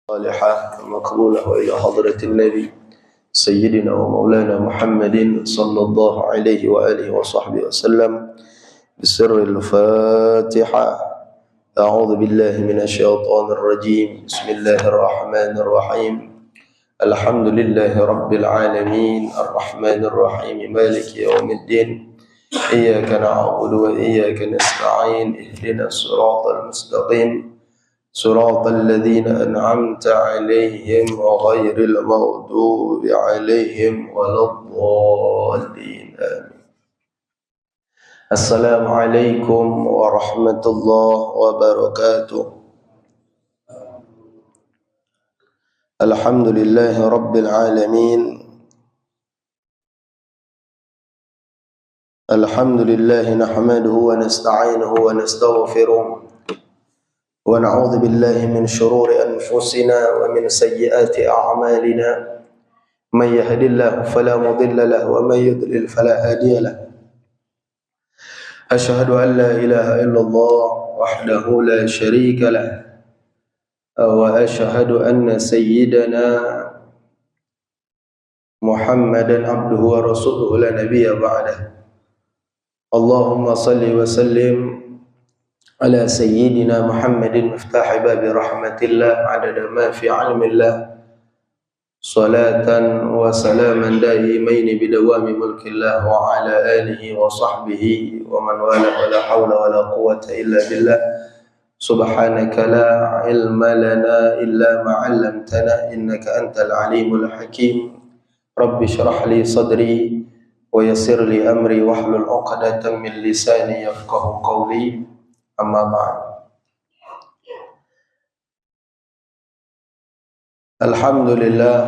صالحة مقبولة وإلى حضرة النبي سيدنا ومولانا محمد صلى الله عليه وآله وصحبه وسلم بسر الفاتحة. أعوذ بالله من الشيطان الرجيم. بسم الله الرحمن الرحيم. الحمد لله رب العالمين الرحمن الرحيم مالك يوم الدين. إياك نعبد وإياك نستعين. اهدنا الصراط المستقيم صراط الذين أنعمت عليهم غير المغضوب عليهم ولا الضالين آمين. السلام عليكم ورحمة الله وبركاته. الحمد لله رب العالمين. الحمد لله نحمده ونستعينه ونستغفره ونعوذ بالله من شرور أنفسنا ومن سيئات أعمالنا. من يهد الله فلا مضل له ومن يضلل فلا هادي له. أشهد أن لا إله إلا الله وحده لا شريك له وأشهد أن سيدنا محمدا عبده ورسوله لا نبي بعده. اللهم صل وسلم على سيدنا محمد مفتاح باب رحمة الله عدد ما في علم الله صلاة وسلاما دائمين بدوام ملك الله وعلى آله وصحبه ومن والاه ولا حول ولا قوة إلا بالله. سبحانك لا علم لنا إلا ما علمتنا إنك أنت العليم الحكيم. رب اشرح لي صدري ويسر لي أمري واحلل عقدة من لساني يفقه قولي. Amma ba'd. Alhamdulillah,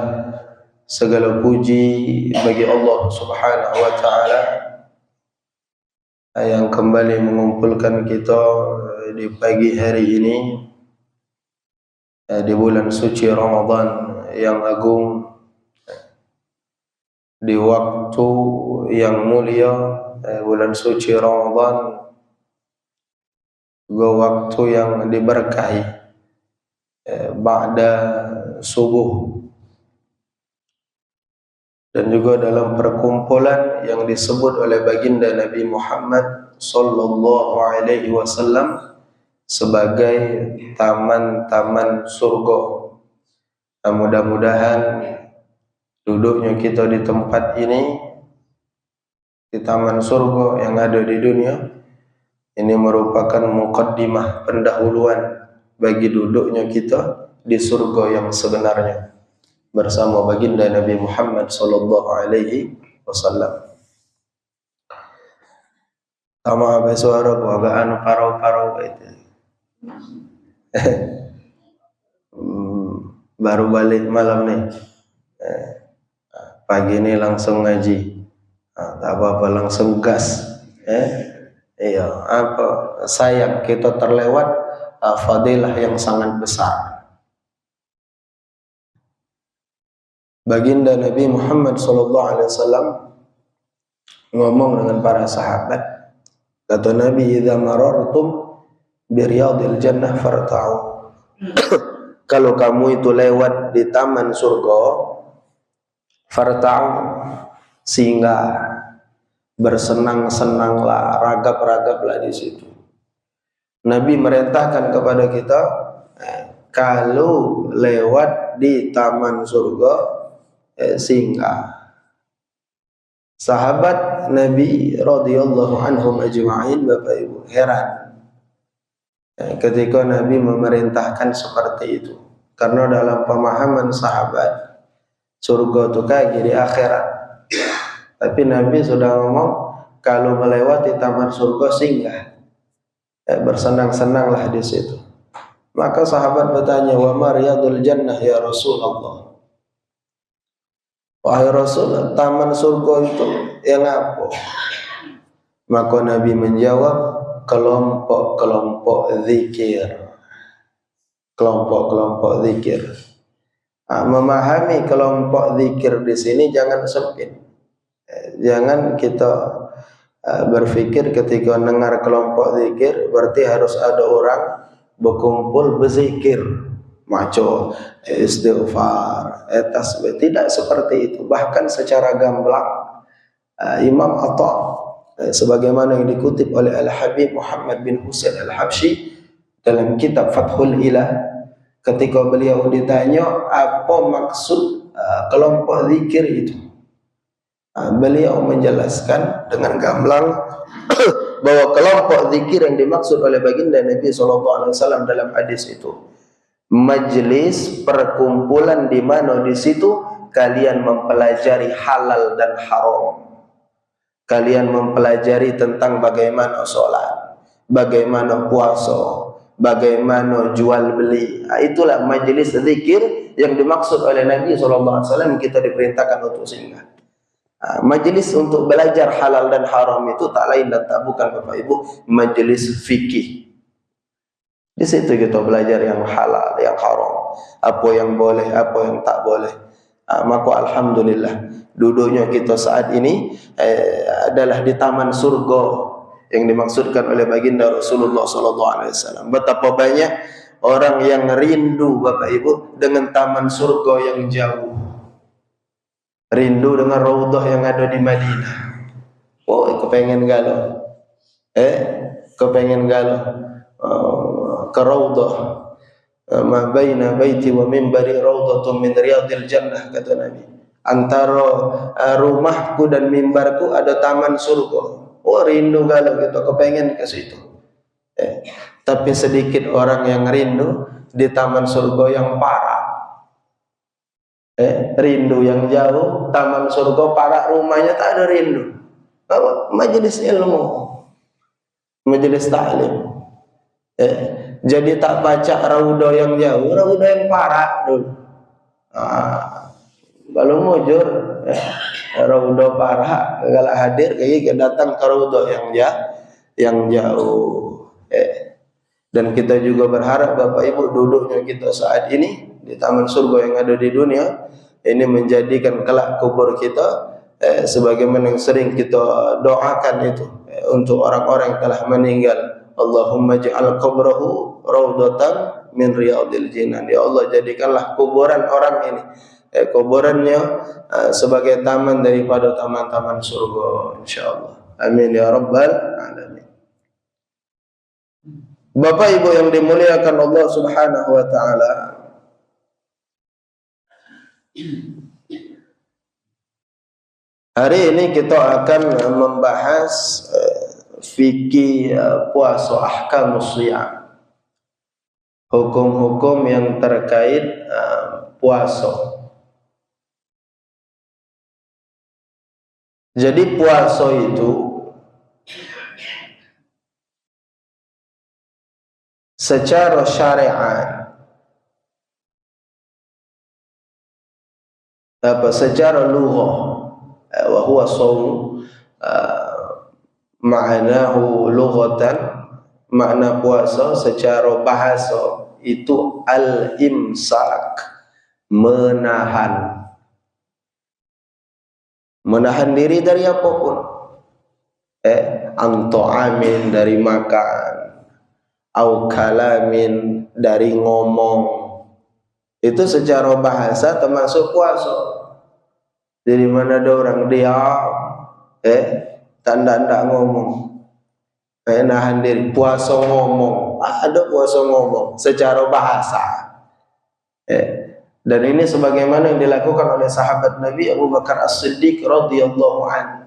segala puji bagi Allah Subhanahu wa taala yang kembali mengumpulkan kita di pagi hari ini di bulan suci Ramadan yang agung, di waktu yang mulia, bulan suci Ramadan juga waktu yang diberkahi ba'da subuh, dan juga dalam perkumpulan yang disebut oleh baginda Nabi Muhammad sallallahu alaihi wasallam sebagai taman-taman surga. Mudah-mudahan duduknya kita di tempat ini, di taman surga yang ada di dunia ini, merupakan muqaddimah, pendahuluan bagi duduknya kita di surga yang sebenarnya bersama baginda Nabi Muhammad sallallahu alaihi wasallam. Sama apa suara ku agak anu parau-parau itu. Baru balik malam nih. Pagi ini langsung ngaji. Tak apa-apa, langsung gas. Iya, apa sayang kita terlewat fadilah yang sangat besar. Baginda Nabi Muhammad SAW ngomong dengan para sahabat, kata Nabi, idza marartum bi riyadil jannah farta'u. Kalau kamu itu lewat di taman surga, farta'u, singgah, bersenang-senanglah, ragap-ragaplah di situ. Nabi merintahkan kepada kita, kalau lewat di taman surga, singgah. Sahabat Nabi radhiyallahu anhum ajma'in, Bapak Ibu, heran ketika Nabi memerintahkan seperti itu, karena dalam pemahaman sahabat surga itu kayak di akhirat. Tapi Nabi sudah ngomong, kalau melewati taman surga singgah, bersenang-senanglah di situ. Maka sahabat bertanya, wa ma riyadul jannah ya Rasulullah? Wahai Rasul, taman surga itu yang apa? Maka Nabi menjawab, kelompok-kelompok zikir. Kelompok-kelompok zikir. Memahami kelompok zikir di sini jangan sempit. Jangan kita berpikir ketika dengar kelompok zikir berarti harus ada orang berkumpul berzikir. maco istighfar, tasbih, tidak seperti itu. Bahkan secara gamblang Imam Atha sebagaimana yang dikutip oleh Al-Habib Muhammad bin Husain Al-Habsyi dalam kitab Fathul Ilah, ketika beliau ditanya apa maksud kelompok zikir itu, beliau menjelaskan dengan gamblang bahwa kelompok zikir yang dimaksud oleh baginda Nabi SAW dalam hadis itu majlis perkumpulan di mana di situ kalian mempelajari halal dan haram. Kalian mempelajari tentang bagaimana sholat, bagaimana puasa, bagaimana jual beli. Itulah majlis zikir yang dimaksud oleh Nabi SAW. Kita diperintahkan untuk singgah. Majlis untuk belajar halal dan haram itu tak lain dan tak bukan Bapak Ibu, majlis fikih. Di situ kita belajar yang halal, yang haram, apa yang boleh, apa yang tak boleh. Maka alhamdulillah duduknya kita saat ini adalah di taman surga yang dimaksudkan oleh baginda Rasulullah SAW. Betapa banyak orang yang rindu Bapak Ibu dengan taman surga yang jauh, rindu dengan raudhah yang ada di Madinah. Oh, kepengen galau, kepengen galau ke raudhah. Ma baina baiti wa minbari raudhatun min riyadil jannah, kata Nabi. Antara rumahku dan mimbarku ada taman surga. Oh, rindu galau gitu, kepengen ke situ. Tapi sedikit orang yang rindu di taman surga yang parah. Rindu yang jauh, taman surga parah, rumahnya tak ada rindu. Majelis ilmu, majelis ta'lim. Jadi tak baca raudhah yang jauh, raudhah yang parah dulu. Kalau mujur raudhah parah, kalau hadir kayak datang ke raudhah yang jauh. Dan kita juga berharap Bapak Ibu duduknya kita saat ini di taman surga yang ada di dunia ini menjadikan kelak kubur kita sebagaimana yang sering kita doakan itu untuk orang-orang yang telah meninggal. Allahumma ja'al qabrahu raudhatan min riyadil jinan. Ya Allah, jadikanlah kuburan orang ini, kuburannya sebagai taman daripada taman-taman surga, insyaallah. Amin ya rabbal alamin. Bapak Ibu yang dimuliakan Allah Subhanahu wa taala, hari ini kita akan membahas fikih puasa, ahkamus shiyam, hukum-hukum yang terkait puasa. Jadi puasa itu secara syariat secara lughah wa huwa shaum ma'nahu lughatan, makna puasa secara bahasa itu al-imsak, menahan diri dari apapun, anta'amin, dari makan, au kalamin, dari ngomong. Itu secara bahasa termasuk puasa. Jadi mana ada orang diam, tanda-tanda ngomong, nahan diri, puasa ngomong, ada puasa ngomong secara bahasa. Dan ini sebagaimana yang dilakukan oleh sahabat Nabi Abu Bakar As-Siddiq radhiyallahu anhu.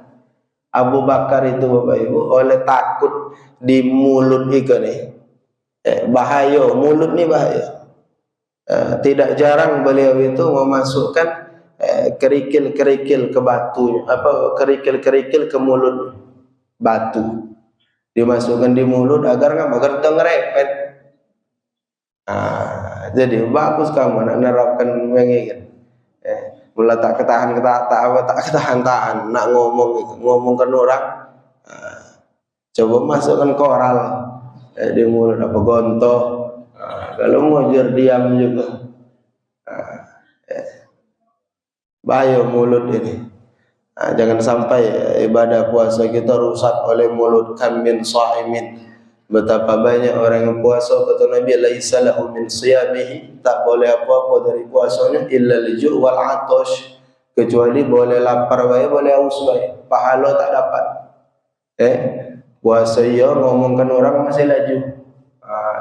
Abu Bakar itu Bapak Ibu oleh takut di mulut ikan nih, bahaya, mulut nih bahaya. Tidak jarang beliau itu memasukkan kerikil-kerikil ke batu, kerikil-kerikil ke mulut batu, dimasukkan di mulut agar ngerepet. Jadi bagus kamu nak nerapkan mengingat. Mula tak ketahan, nak ngomong ke orang. Coba masukkan koral di mulut, apa gontoh. Kalau mujur diam juga. Bahaya mulut ini. Jangan sampai ibadah puasa kita rusak oleh mulut. Kam min sha'imin Betapa banyak orang yang puasa, kata Nabi, laisa lahu min siyamihi, tak boleh apa-apa dari puasanya illa al-ju' wal 'atash, kecuali boleh lapar wae, boleh haus wae, pahala tak dapat. Puasa ya ngomongkan orang masih laju.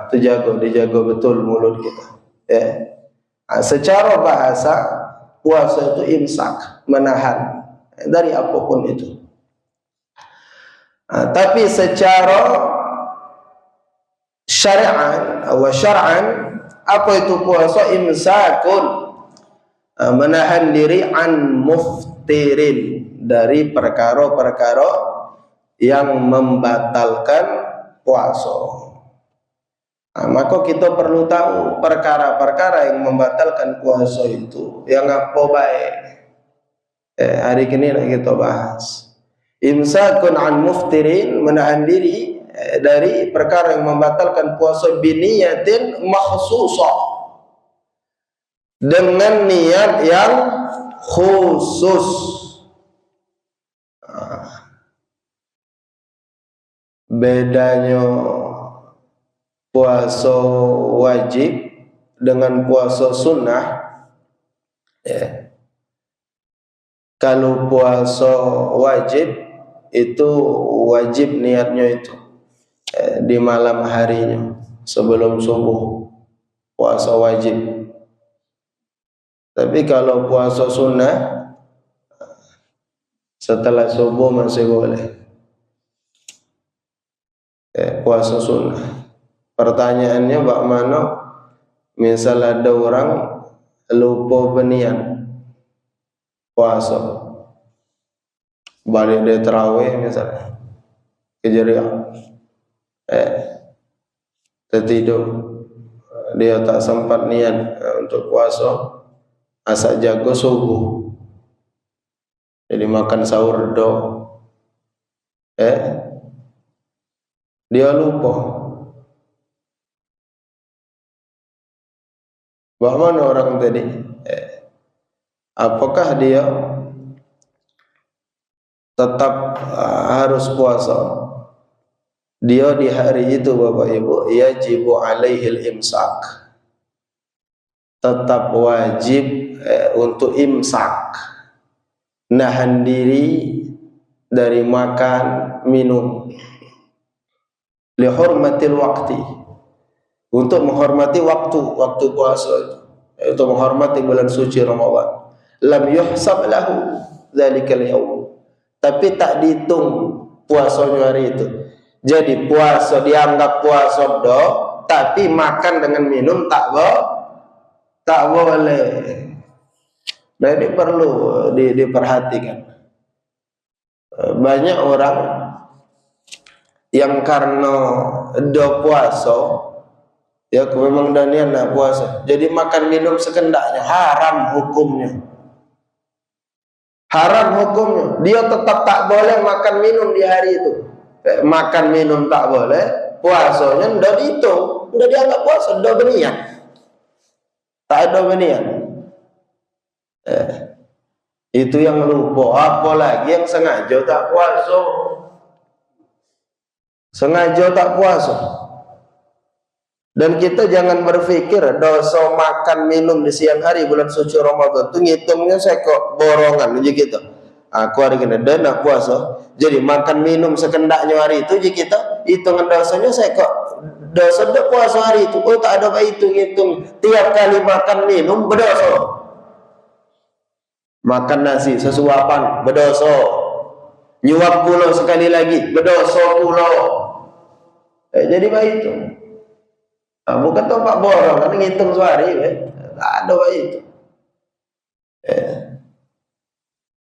Itu dijaga betul mulut kita. Secara bahasa puasa itu imsak, menahan dari apapun itu. Tapi secara syar'an apa itu puasa? Imsakun, menahan diri an muftirin, dari perkara-perkara yang membatalkan puasa. Maka kita perlu tahu perkara-perkara yang membatalkan puasa itu yang apa baik. Hari ini kita bahas imsakun an muftirin, menahan diri dari perkara yang membatalkan puasa biniyatin makhsusah, dengan niat yang khusus. Bedanya puasa wajib dengan puasa sunnah. Kalau puasa wajib itu wajib niatnya itu di malam harinya sebelum subuh, puasa wajib. Tapi kalau puasa sunnah setelah subuh masih boleh. Puasa sunnah. Pertanyaannya bagaimana misal ada orang lupa berniat puasa, balik dari tarawih misalnya, kejadian tertidur, dia tak sempat niat untuk puasa, asal jago subuh, jadi makan sahur do, dia lupa. Bagaimana orang tadi? Apakah dia tetap harus puasa? Dia di hari itu, Bapak Ibu, yajibu alaihil imsak, tetap wajib untuk imsak, nahan diri dari makan minum, lihurmatil waqti, untuk menghormati waktu puasa itu, menghormati bulan suci Ramadan. Lam yuhsab lahu dzalikal yaum, tapi tak dihitung puasanya hari itu. Jadi puasa dianggap puasa do, tapi makan dengan minum tak boleh. Nah, ini perlu diperhatikan. Banyak orang yang karena do puasa, ya memang danian nak puasa, jadi makan minum sekendaknya, haram hukumnya. Haram hukumnya. Dia tetap tak boleh makan minum di hari itu. Makan minum tak boleh, puasanya ndak dihitung, ndak dianggap puasa, ndak berniat. Tak ada berniat. Itu yang lupa, apalagi yang sengaja tak puasa. Sengaja tak puasa. Dan kita jangan berpikir dosa makan minum di siang hari bulan suci Ramadan itu ngitungnya saya kok borongan aja gitu. Aku hari ini nak puasa, jadi makan minum sekendaknya hari itu aja kita hitungan dosanya saya kok dosa dak puasa hari itu. Oh, tak ada baik itu ngitung tiap kali makan minum berdosa. Makan nasi sesuapan berdosa. Nyuap pula sekali lagi berdosa pula. Jadi baik itu. Bukan tempat borong, kan ngitung sehari, tak ada itu.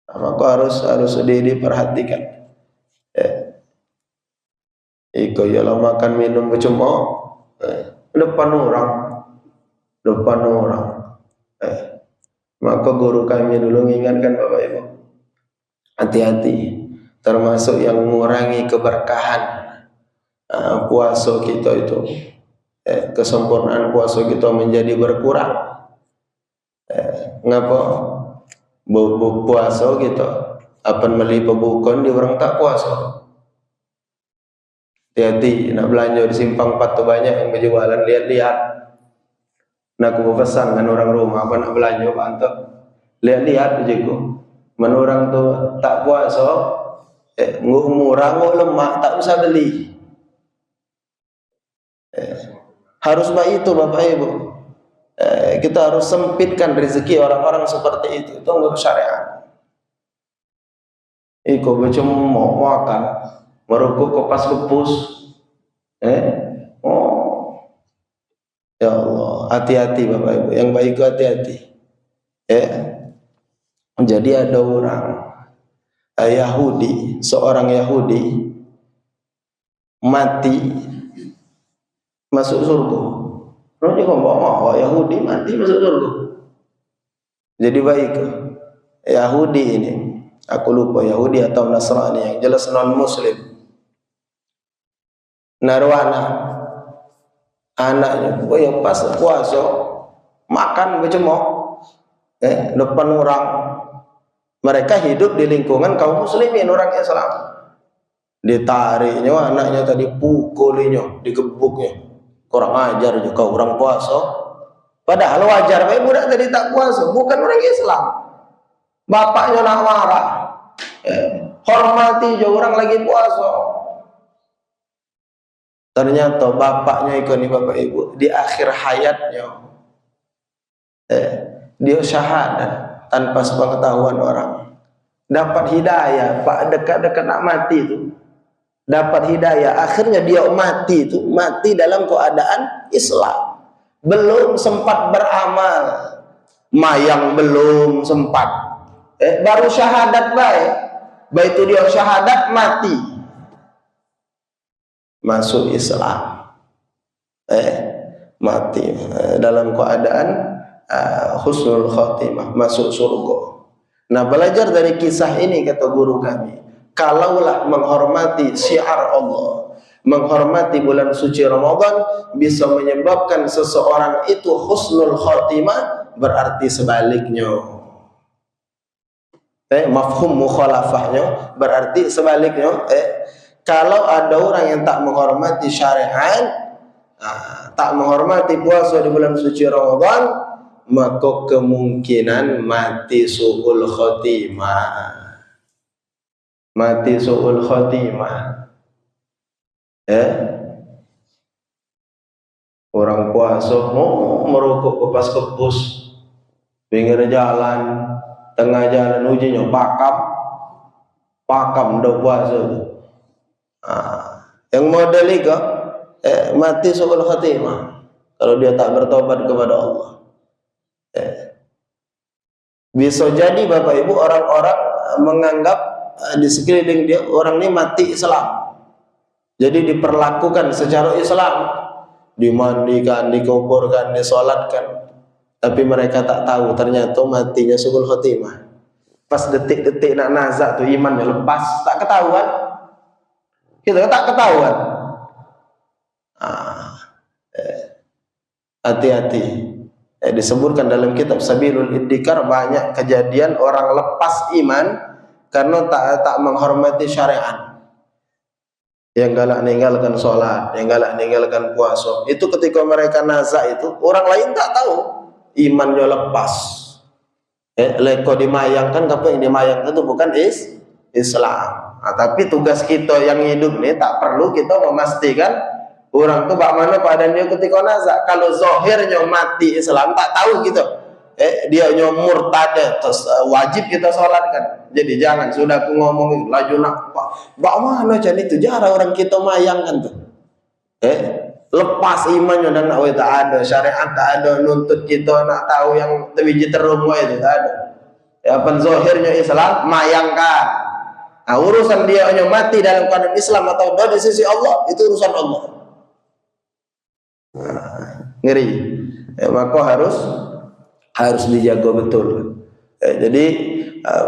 Maka harus diperhatikan. Iko ialah makan minum bercuma, depan orang. Maka guru kami dulu mengingatkan Bapak Ibu, hati-hati, termasuk yang mengurangi keberkahan puasa kita itu. Kesempurnaan puasa kita menjadi berkurang. Ngapa? Puasa kita akan melipat bukan di orang tak puasa. Hati-hati nak belanja di simpang 4 tu banyak yang berjualan, lihat-lihat. Nak aku pesan dengan orang rumah apa nak belanja Pak Anto, lihat-lihat aja ku. Men orang tu tak puasa, nguk murah nguk lemak tak usah beli. Harus begitu Bapak Ibu. Kita harus sempitkan rezeki orang-orang seperti itu. Itu enggak syariat. Iko macam mau makan, merokok kopas kepus. Ya Allah, hati-hati Bapak Ibu. Yang baik itu hati-hati. Jadi ada orang Yahudi, seorang Yahudi mati masuk surga. Nanti kau bawa Yahudi mati masuk surga. Jadi baik Yahudi ini, aku lupa Yahudi atau Nasrani, yang jelas non Muslim. Narwana anaknya, yang pas puasa makan bercemok, depan orang. Mereka hidup di lingkungan kaum muslimin, orang Islam. Ditariknya anaknya tadi, pukulinya, digebuknya. Kurang ajar juga orang puasa. Padahal wajar budak tadi tak puasa, bukan orang Islam. Bapaknya nak marah. Hormati juga orang lagi puasa. Ternyata bapaknya ikut nih Bapak Ibu, di akhir hayatnya dia syahadat tanpa sepengetahuan orang. Dapat hidayah, Pak, dekat-dekat nak mati itu. Dapat hidayah, akhirnya dia mati itu, mati dalam keadaan Islam. Belum sempat beramal, mayang belum sempat. Baru syahadat baik. Baik itu dia syahadat mati. Masuk Islam. Mati dalam keadaan husnul khatimah, masuk surga. Nah, belajar dari kisah ini kata guru kami, kalaulah menghormati syiar Allah, menghormati bulan suci Ramadan bisa menyebabkan seseorang itu husnul khatimah, berarti sebaliknya. Mafhum mukhalafahnya berarti sebaliknya. Kalau ada orang yang tak menghormati syariat, tak menghormati puasa di bulan suci Ramadan, maka kemungkinan mati su'ul khotimah. Mati su'ul khotimah. Orang puasa merokok kepas kepus pinggir jalan, tengah jalan ujinya pakam dah puasa. Yang model itu mati su'ul khotimah kalau dia tak bertobat kepada Allah. Bisa jadi Bapak Ibu orang-orang menganggap di sekeliling dia orang ini mati Islam, jadi diperlakukan secara Islam, dimandikan, dikuburkan, disolatkan, tapi mereka tak tahu ternyata matinya su'ul khotimah. Pas detik-detik nak nazak tu imannya lepas, tak ketahuan. Kita tak ketahuan. Hati-hati. Disebutkan dalam kitab Sabilul Iddikar banyak kejadian orang lepas iman karena tak menghormati syariat. Yang galak meninggalkan sholat, yang galak meninggalkan puasa. Itu ketika mereka nazak itu, orang lain tak tahu imannya lepas. Leko dimayangkan, apa yang dimayangkan itu bukan Islam. Tapi tugas kita yang hidup ini tak perlu kita memastikan orang tu bagaimana keadaan dia ketika nazak. Kalau zahirnya mati Islam tak tahu kita, dia murtad, terus wajib kita solatkan. Jadi jangan sudah aku ngomong laju nak bagaimana macam itu, jarang orang kita mayangkan tu. Lepas imannya dan nak tak ada syariat, tak ada nuntut kita nak tahu yang terbiji terumwa itu tak ada. Apa zahirnya Islam mayangkan. Urusan dia hanya mati dalam keadaan Islam atau tidak di sisi Allah, itu urusan Allah. Ngeri. Maka harus dijaga betul. Jadi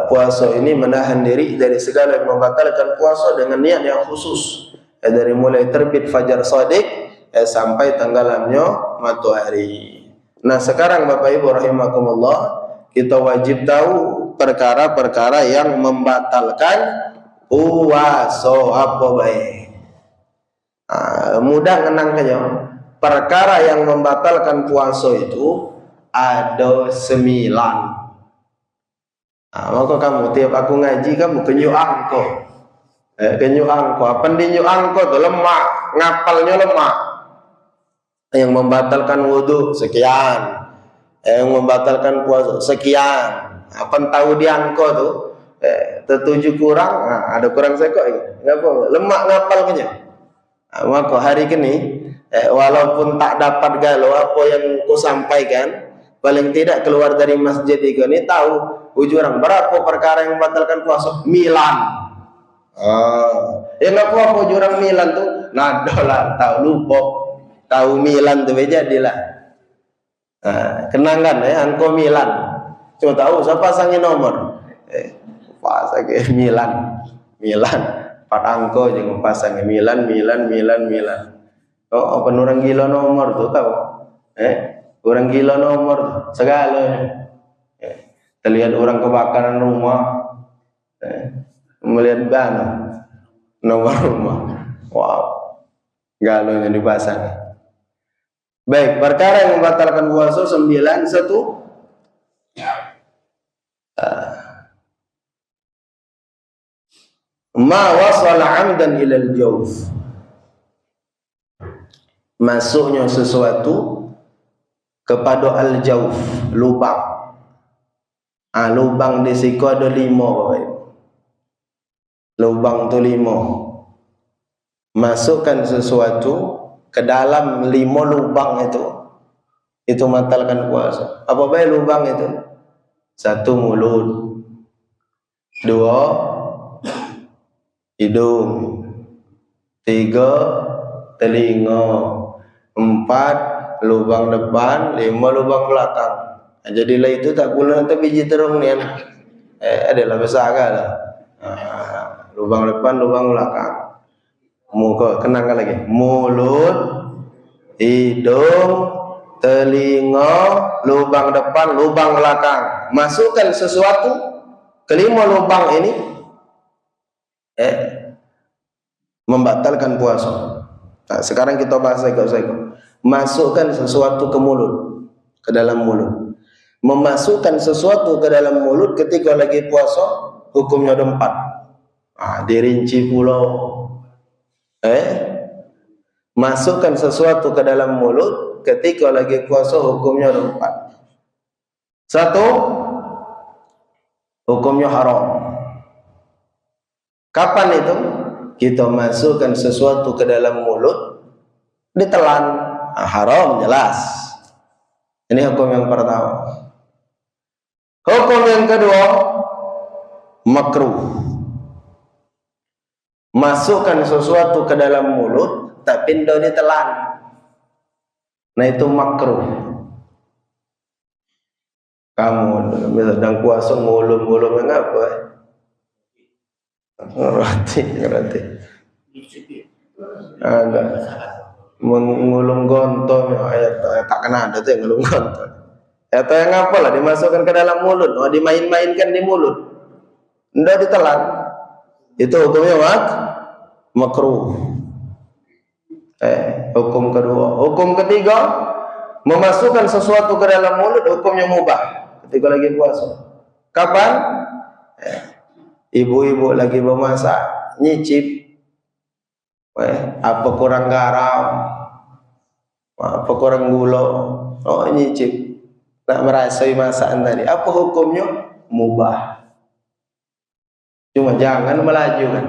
puasa ini menahan diri dari segala yang membatalkan puasa dengan niat yang khusus. Dari mulai terbit fajar shadiq sampai tenggelamnya matahari. Nah, sekarang Bapak Ibu rahimakumullah, kita wajib tahu perkara-perkara yang membatalkan puasa apa baik. Mudah ngenang aja. Perkara yang membatalkan puasa itu ada 9. Maka kamu tiap aku ngaji kamu kenyu angko. Kenyu angko. Apa dinyu angko tuh lemak, ngapalnya lemak. Yang membatalkan wudhu sekian. Yang membatalkan puasa sekian. Apa tahu di angko tuh? Tertuju kurang, ada kurang sekok. Ngapa? Lemak ngapal kenya. Maka hari ini walaupun tak dapat galau apa yang ku sampaikan, paling tidak keluar dari masjid ini tahu ujuran berapa perkara yang membatalkan puasa. Milan. Ya nggak apa ujuran Milan tuh. Nah, dolar tahu lupa. Tahu Milan tuh jadilah. Kenangan angko Milan. Cuma tahu siapa pasangin nomor. Pasangin Milan. 4 angko jangan pasangin Milan. Oh, apa orang gila nomor tuh tahu? Orang gila nomor tuh segala. Terlihat orang kebakaran rumah, melihat nomor rumah. Wow, galonya dipasang. Baik, perkara yang membatalkan puasa 9. Satu, ma wasala amdan ilal jawf, masuknya sesuatu kepada al-jawf, lubang. Lubang di siku ada 5, Bapak. Lubang tu 5. Masukkan sesuatu ke dalam 5 lubang itu batalkan puasa. Apa baik lubang itu? 1, mulut. 2, hidung. 3, telinga. 4, lubang depan. 5, lubang belakang. Jadilah itu tak pula nanti biji terung ni adalah besar lah. Lubang depan, lubang belakang. Muka kenangkan lagi. Mulut, hidung, telinga, lubang depan, lubang belakang. Masukkan sesuatu ke 5 lubang ini membatalkan puasa. Nah, sekarang kita bahas seko-seko. Masukkan sesuatu ke mulut, ke dalam mulut. Memasukkan sesuatu ke dalam mulut ketika lagi puasa hukumnya ada 4. Dirinci pulau. Masukkan sesuatu ke dalam mulut ketika lagi puasa hukumnya ada 4. 1, hukumnya haram. Kapan itu? Kita masukkan sesuatu ke dalam mulut ditelan. Haram jelas. Ini hukum yang pertama. Hukum yang kedua, makruh. Masukkan sesuatu ke dalam mulut tapi tidak ditelan. Nah itu makruh. Kamu sedang puasa ngulum-ngulum apa? Ngerti. Agak mengulum gontong. Tak kena ada tuh yang ngulum gontong. Atau yang apalah dimasukkan ke dalam mulut, dimain-mainkan di mulut, tidak ditelan, itu hukumnya makruh. Hukum kedua. Hukum ketiga, memasukkan sesuatu ke dalam mulut hukumnya mubah ketika lagi puasa. Kapan? Ibu-ibu lagi memasak, nyicip, apa kurang garam, apa kurang gula, nyicip. Nak merasai masakan tadi, apa hukumnya? Mubah. Cuma jangan melaju kan.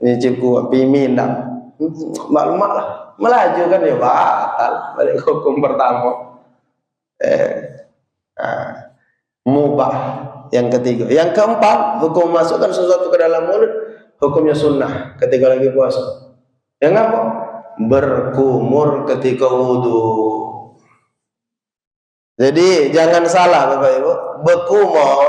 Nyicip kuah piminang. Maklumat lah. Melaju kan ya batal. Balik hukum pertama. Mubah. Yang ketiga. Yang keempat, hukum masukkan sesuatu ke dalam mulut, hukumnya sunnah ketika lagi puasa. Yang apa? Berkumur ketika wudhu. Jadi jangan salah Bapak Ibu, berkumur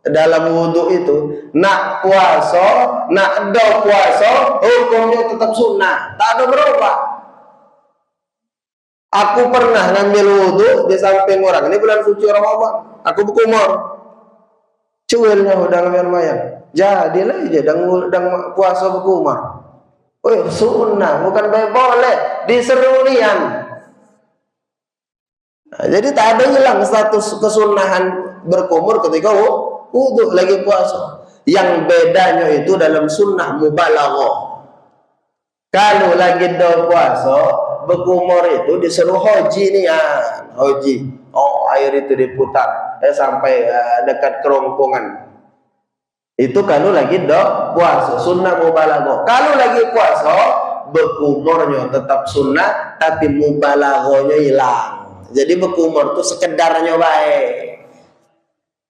dalam wudhu itu nak puasa, nak do puasa, hukumnya tetap sunnah, tak ada berubah. Aku pernah ngambil wudhu di samping orang, ini bulan suci Ramadan, aku berkumur, cuilnya udah ngambil lumayan, jadilah aja dang puasa berkumur. Oh, sunnah, bukan boleh, diserulian. Nah, jadi tak ada hilang status kesunahan berkumur ketika wudu lagi puasa. Yang bedanya itu dalam sunnah mubalaghah. Kalau lagi do puasa berkumur itu disuruh hoji nian, hoji. Oh, air itu diputar sampai dekat kerongkongan. Itu kalau lagi do puasa, sunnah mubalaghah. Kalau lagi puasa berkumurnya tetap sunnah, tapi mubalaghahnya hilang. Jadi berkumur itu sekedarnya baik,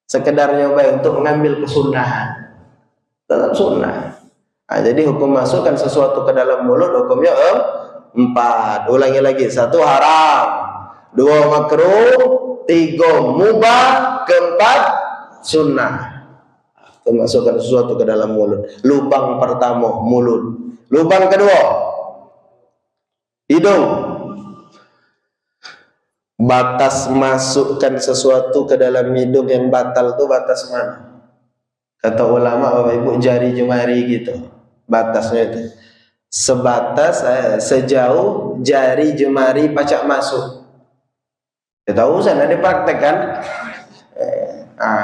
sekedarnya baik untuk mengambil kesunahan, tetap sunnah. Nah, jadi hukum masukkan sesuatu ke dalam mulut hukumnya 4. Ulangi lagi: 1 haram, 2 makruh, 3 mubah, 4 sunnah. Memasukkan sesuatu ke dalam mulut. Lubang pertama mulut, lubang kedua hidung. Batas masukkan sesuatu ke dalam hidung yang batal itu batas mana? Kata ulama Bapak Ibu, jari jemari gitu. Batasnya itu sebatas sejauh jari jemari pacak masuk. Kita tahu sana dipraktek kan?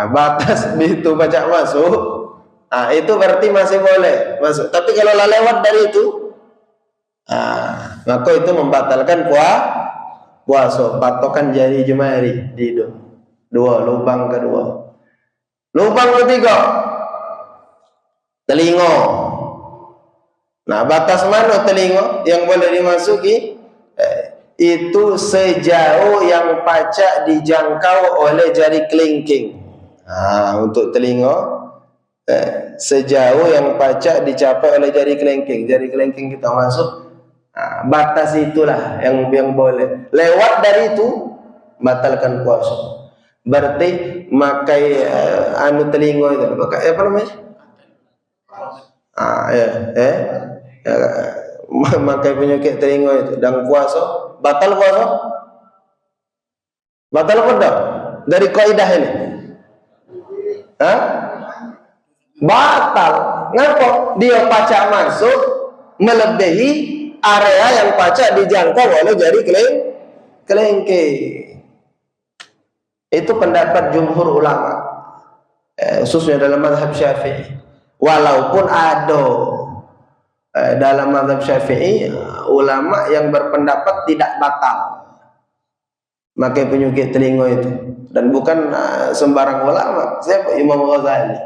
Batas itu pacak masuk. Itu berarti masih boleh masuk. Tapi kalau lewat dari itu, maka itu membatalkan puasa. Patokan jari jemari di hidung. 2, lubang kedua. Lubang ketiga, telinga. Nah, batas mana telinga yang boleh dimasuki? Itu sejauh yang pacak dijangkau oleh jari kelingking. Untuk telinga, sejauh yang pacak dicapai oleh jari kelingking. Jari kelingking kita masuk, batas itulah yang boleh. Lewat dari itu batalkan puasa. Berarti makai telinga itu, pakai apa namanya? Makai penyakit telinga itu dan puasa batal puasa? Batal apa tak? Dari kaidah ini? Batal. Ngapa? Dia pacak masuk melebihi area yang pacak dijangkau oleh jari kelingking. Itu pendapat jumhur ulama, khususnya dalam mazhab Syafi'i. Walaupun ada dalam mazhab Syafi'i ulama yang berpendapat tidak batal makai penyakit telinga itu, dan bukan sembarang ulama. Siapa? Imam Ghazali.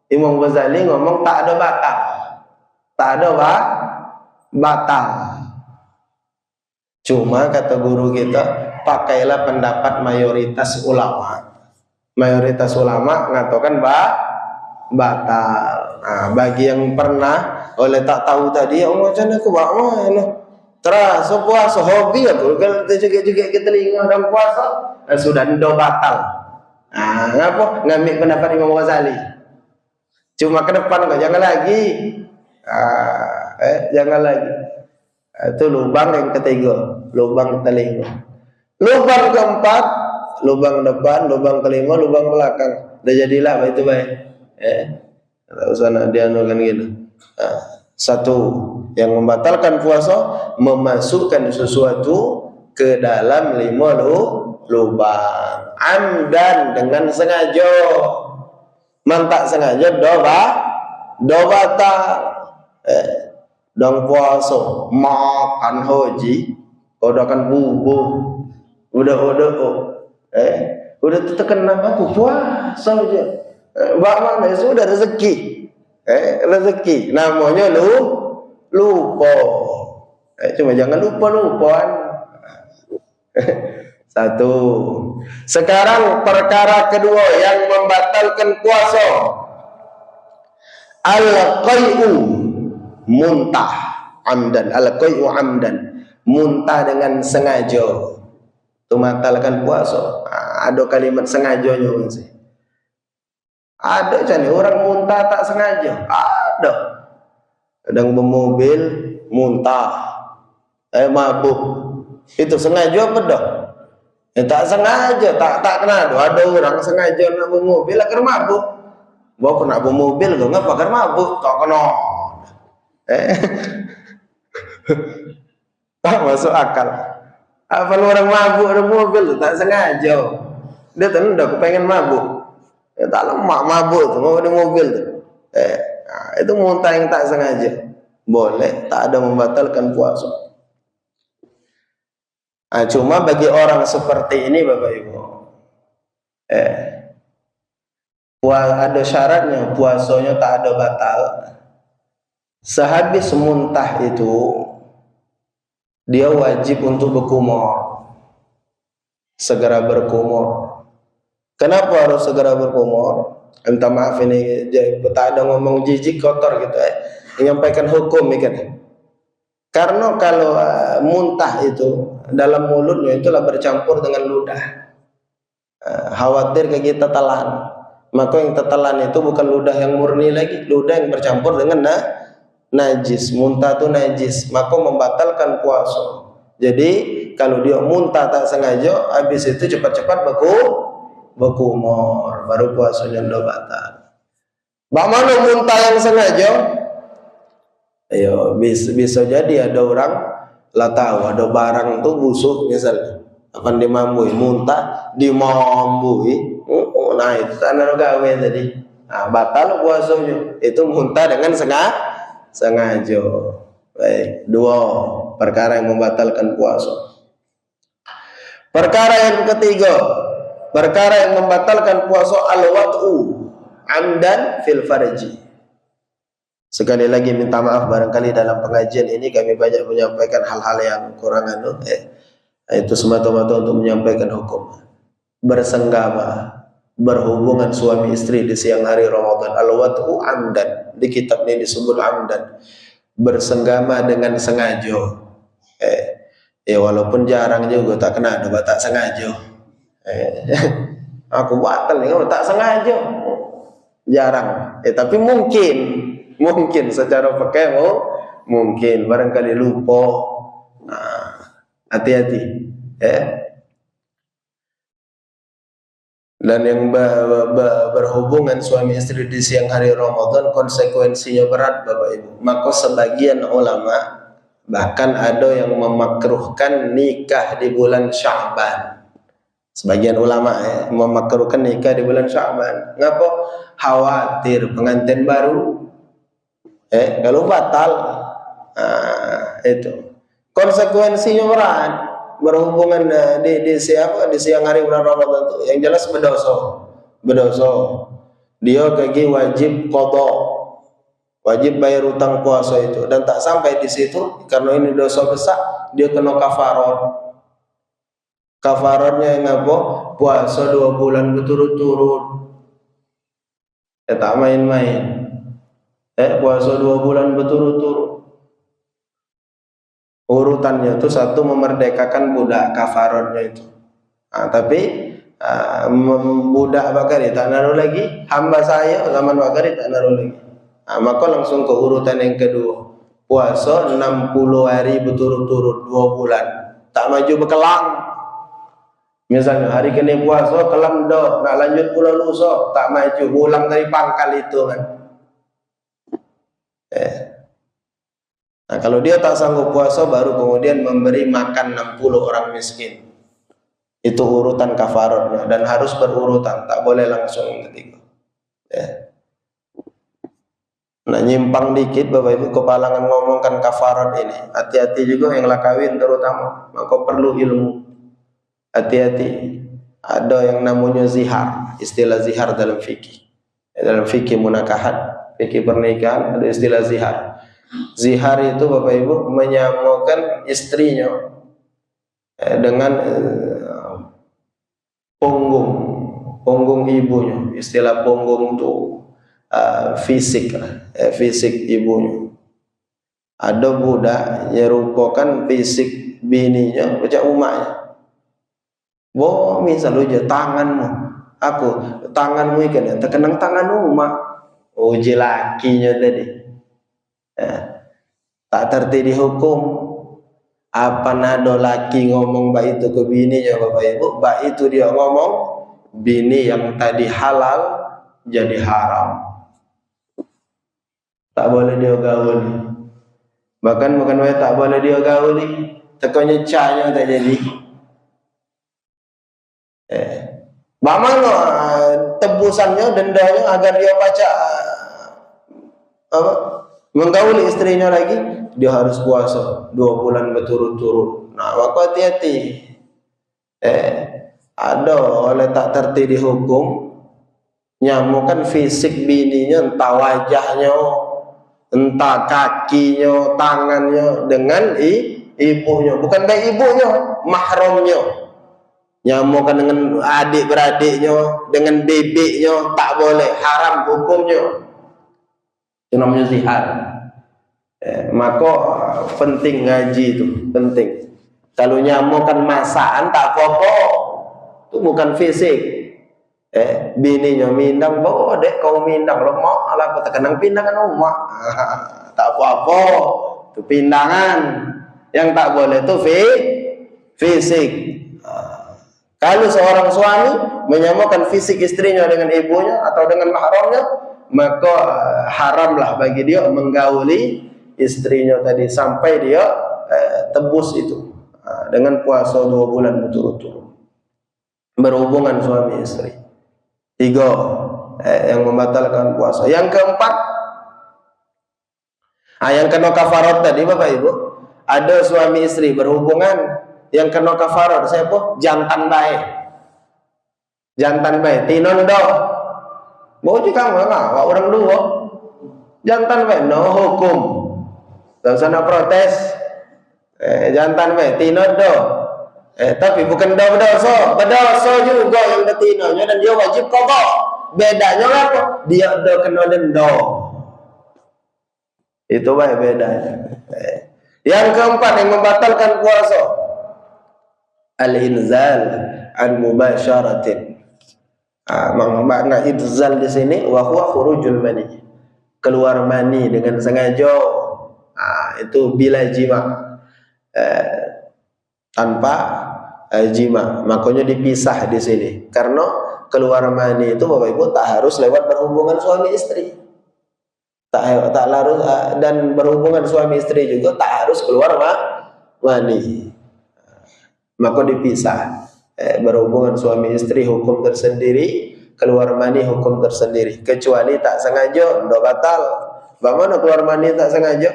Imam Ghazali ngomong tak ada batal, tak ada batal. Cuma kata guru kita, pakailah pendapat mayoritas ulama. Mayoritas ulama mengatakan batal. Bagi yang pernah oleh tak tahu tadi, macam aku mana terasa puasa hobi aku kalau juga ke telinga dan puasa, sudah ndo batal. Ngapa ngambil pendapat Imam Ghazali? Cuma ke depan kok jangan lagi. Jangan lagi. Itu lubang yang ketiga, lubang telinga. Lubang keempat, lubang depan, lubang kelima, lubang belakang. Dah jadilah itu baik. Tak usah nak dianukan gitu. 1 yang membatalkan puasa, memasukkan sesuatu ke dalam 5 lubang. Amdan, dengan sengaja. Mantak sengaja do batal. Dong puasa makan hoji, odakan bubur, udah terkena aku puasa aja. Mana sudah rezeki, rezeki namanya lupa. Cuma jangan lupa-lupaan. 1. Sekarang perkara kedua yang membatalkan puasa, al-qai'u, muntah amdan. Al-qai'u amdan, muntah dengan sengaja, itu membatalkan puasa. Ada kalimat sengajanya masih. Ada jadi orang muntah tak sengaja. Ada. Sedang bermobil muntah, mabuk. Itu sengaja apa dah? Tak sengaja, tak kena. Ada orang sengaja nak bermobil agar mabuk. Bawa nak bermobil tu ngapa agar mabuk? Tak kena. Masuk akal. Apa orang mabuk ada mobil tak sengaja. Dia tuh udah kepengen mabuk. Ya tak lemak mabuk tuh mau ada mobil tuh. Itu muntah yang tak sengaja. Boleh, tak ada membatalkan puasa. Cuma bagi orang seperti ini Bapak Ibu, ada syaratnya, puasanya tak ada batal. Sehabis muntah itu dia wajib untuk berkumur, segera berkumur. Kenapa harus segera berkumur? Minta maaf ini tak ada ngomong jijik kotor gitu menyampaikan hukum kan. Karena kalau muntah itu dalam mulutnya itulah bercampur dengan ludah. Khawatir ke kita telan. Maka yang tertelan itu bukan ludah yang murni lagi, ludah yang bercampur dengan najis. Muntah itu najis, maka membatalkan puasa. Jadi kalau dia muntah tak sengaja, habis itu cepat-cepat berkumur, baru puasanya udah batal. Bagaimana muntah yang sengaja? Ayo, bisa jadi ada orang lah tahu ada barang tuh busuk misalnya, akan dimambui, muntah dimambui. Nah itu tanah gawe tadi. Batal puasanya. Itu muntah dengan sengaja. Baik, dua perkara yang membatalkan puasa. Perkara yang ketiga, perkara yang membatalkan puasa al-wat'u amdan fil farji. Sekali lagi minta maaf barangkali dalam pengajian ini kami banyak menyampaikan hal-hal yang kurang itu semata-mata untuk menyampaikan hukum. Bersenggama, berhubungan suami istri di siang hari Ramadan, al-wat'u amdan, di kitab ini disebut amdan, bersenggama dengan sengaja. Walaupun jarang juga tak kena ada tak sengaja. Aku batal nih tak sengaja, jarang. Tapi mungkin secara pakai mungkin barangkali lupa. Hati-hati. Dan yang berhubungan suami istri di siang hari Ramadan konsekuensinya berat Bapak Ibu. Maka sebagian ulama bahkan ada yang memakruhkan nikah di bulan Sya'ban. Sebagian ulama memakruhkan nikah di bulan Sya'ban. Ngapa? Khawatir pengantin baru kalau batal. Itu konsekuensinya berat. Berhubungan di siang hari bulan Ramadan itu yang jelas berdosa. Dia kaki wajib qada, wajib bayar utang puasa itu, dan tak sampai di situ karena ini dosa besar dia kena kafarat. Kafaratnya yang apa? Puasa 2 bulan berturut-turut. Tak main-main. Puasa 2 bulan berturut-turut. Urutannya itu satu memerdekakan budak, kafaratnya itu. Tapi budak bakari tak naruh lagi, hamba saya zaman bakari tak naruh lagi. Maka langsung ke urutan yang kedua, puasa 60 hari berturut-turut 2 bulan, tak maju berkelang. Misalnya hari kini puasa kelam dah, nak lanjut pula lusa tak maju, ulang dari pangkal itu kan. Nah, kalau dia tak sanggup puasa baru kemudian memberi makan 60 orang miskin. Itu urutan kafaratnya dan harus berurutan, tak boleh langsung yang ketiga. Nah, nyimpang dikit Bapak Ibu kepalangan ngomongkan kafarat ini. Hati-hati juga yang lah kawin terutama, maka perlu ilmu. Hati-hati. Ada yang namanya zihar, istilah zihar dalam fikih. Dalam fikih munakahat, fikih pernikahan ada istilah zihar. Zihar itu Bapak Ibu menyamakan istrinya dengan punggung ibunya. Istilah punggung itu fisik ibunya. Ada budak nyerupakan fisik bininya macam umaknya. Misalnya tanganmu, tanganmu ikan terkenang tangan umak. Uji lakinya tadi. Tak terti dihukum. Apa nado laki ngomong mbak itu ke bininya Bapak Ibu, mbak itu dia ngomong bini yang tadi halal jadi haram, tak boleh dia gaul. Bahkan bukan tak boleh dia gauli, tekannya cahnya tak jadi. Bagaimana tebusannya, dendanya agar dia baca apa? Menggauli istrinya lagi, dia harus puasa 2 bulan berturut-turut. Nah, maka hati-hati. Ada oleh tak terti dihukum, nyamukan fisik bininya, entah wajahnya, entah kakinya, tangannya dengan ibunya, bukan baik ibunya, mahramnya. Nyamukan dengan adik-beradiknya, dengan bebeknya, tak boleh, haram hukumnya. Itu namanya zihar. Maka penting ngaji itu, penting. Kalau nyamukan masakan tak apa-apa, itu bukan fisik. Bininya mindang, bawa dek kau mindang, lemah, ala aku tak kenang pindangan rumah. Tak apa-apa, itu pindangan. Yang tak boleh itu fisik. Kalau seorang suami menyamakan fisik istrinya dengan ibunya atau dengan mahramnya, maka haramlah bagi dia menggauli istrinya tadi sampai dia tebus itu dengan puasa 2 bulan berturut-turut, berhubungan suami istri. 3 yang membatalkan puasa. Yang keempat, yang kena kafarat tadi Bapak Ibu, ada suami istri berhubungan yang kena kafarat siapa? Jantan baik. Jantan baik, tinon do. Bau juga enggak, orang dua. Jantan baik, no hukum. Tak usah nak protes. Jantan baik, tinon do. Tapi bukan do berdosa. Berdosa juga yang betinonnya dan dia wajib qada. Bedanya apa? Dia do kena denda. Itu baik bedanya. Yang keempat yang membatalkan puasa, al-inzal an mubasyaratin. Makna idzal di sini wa huwa khurujul mani, keluar mani dengan sengaja. Itu bila jima, tanpa jima, makanya dipisah di sini. Karena keluar mani itu Bapak Ibu tak harus lewat berhubungan suami istri, tak harus, dan berhubungan suami istri juga tak harus keluar mani. Maka dipisah. Berhubungan suami istri hukum tersendiri, keluar mani hukum tersendiri. Kecuali tak sengaja, dah batal. Bagaimana keluar mani tak sengaja?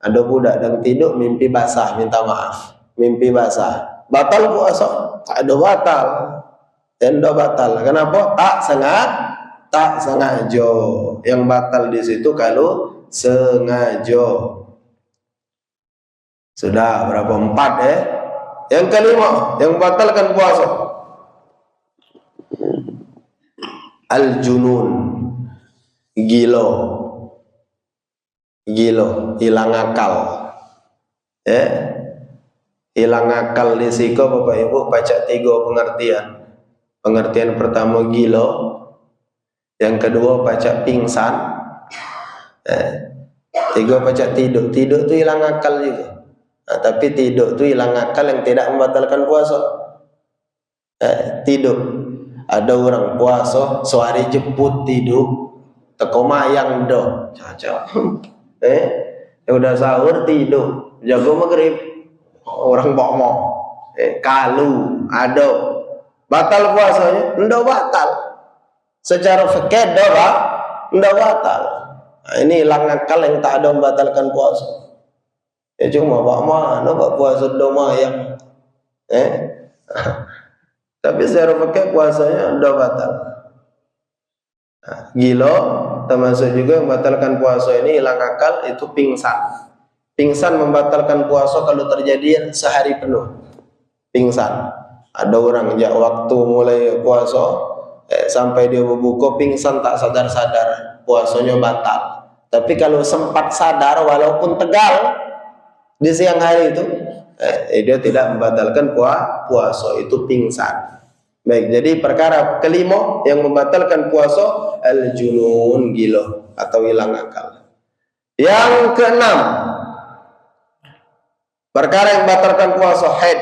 Ada budak dan tidur mimpi basah, minta maaf. Mimpi basah, batal puasa? Tak ada batal. Dan dah batal. Kenapa? Tak sengaja. Yang batal di situ kalau sengaja. Sudah berapa? 4 Yang kelima, yang batalkan puasa, al-junun, gila, hilang akal. Hilang akal di sini Bapak Ibu baca 3 pengertian. Pengertian pertama gila, yang kedua baca pingsan, 3 baca tidur. Tidur tu hilang akal juga. Tapi tidur tu hilang akal yang tidak membatalkan puasa. Tidur, ada orang puasa sehari jemput tidur, teko mayang dah, caca. Udah sahur tidur, jago maghrib orang bokmo. Kalu ada batal puasanya, ndak batal. Secara fikih dah ndak batal. Ini hilang akal yang tak ada membatalkan puasa. Cuma mana buat puasa doma yang tapi secara fikih puasanya udah batal. Gila termasuk juga yang membatalkan puasa ini, hilang akal itu pingsan. Pingsan membatalkan puasa kalau terjadi sehari penuh. Pingsan. Ada orang sejak waktu mulai puasa sampai dia berbuka pingsan tak sadar-sadar, puasanya batal. Tapi kalau sempat sadar walaupun tegal di siang hari itu, dia tidak membatalkan puasa, itu pingsan. Baik, jadi perkara kelima yang membatalkan puasa, al-junun, gila atau hilang akal. Yang keenam, perkara yang membatalkan puasa, haid.